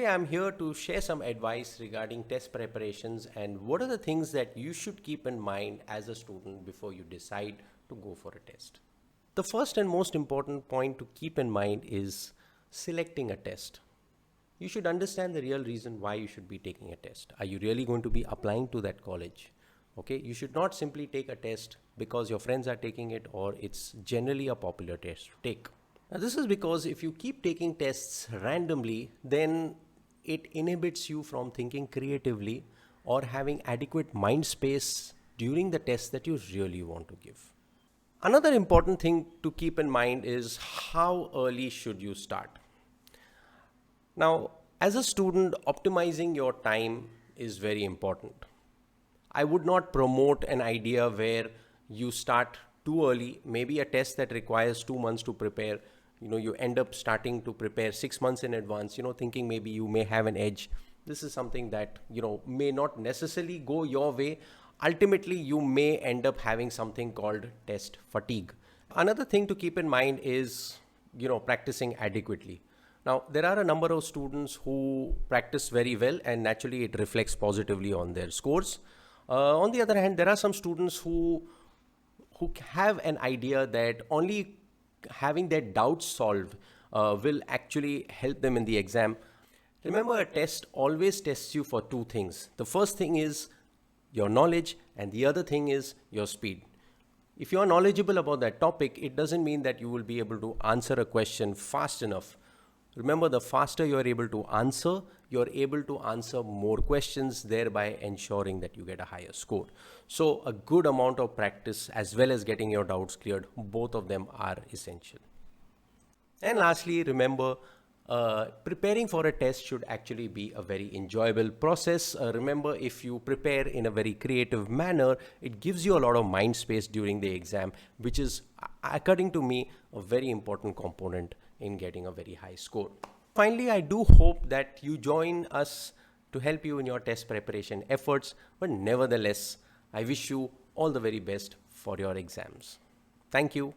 Today I'm here to share some advice regarding test preparations and what are the things that you should keep in mind as a student before you decide to go for a test. The first and most important point to keep in mind is selecting a test. You should understand the real reason why you should be taking a test. Are you really going to be applying to that college? Okay, you should not simply take a test because your friends are taking it or it's generally a popular test to take. Now, this is because if you keep taking tests randomly, then it inhibits you from thinking creatively or having adequate mind space during the test that you really want to give. Another important thing to keep in mind is how early should you start? Now, as a student, optimizing your time is very important. I would not promote an idea where you start too early, maybe a test that requires 2 months to prepare. You end up starting to prepare 6 months in advance, thinking maybe you may have an edge. This is something that, may not necessarily go your way. Ultimately, you may end up having something called test fatigue. Another thing to keep in mind is, practicing adequately. Now, there are a number of students who practice very well and naturally it reflects positively on their scores. On the other hand, there are some students who have an idea that only having their doubts solved will actually help them in the exam. Remember, a test always tests you for two things. The first thing is your knowledge and the other thing is your speed. If you are knowledgeable about that topic, it doesn't mean that you will be able to answer a question fast enough. Remember, the faster you are able to answer, you're able to answer more questions, thereby ensuring that you get a higher score. So a good amount of practice as well as getting your doubts cleared, both of them are essential. And lastly, remember, preparing for a test should actually be a very enjoyable process. Remember, if you prepare in a very creative manner, it gives you a lot of mind space during the exam, which is, according to me, a very important component in getting a very high score. Finally, I do hope that you join us to help you in your test preparation efforts, but nevertheless, I wish you all the very best for your exams. Thank you.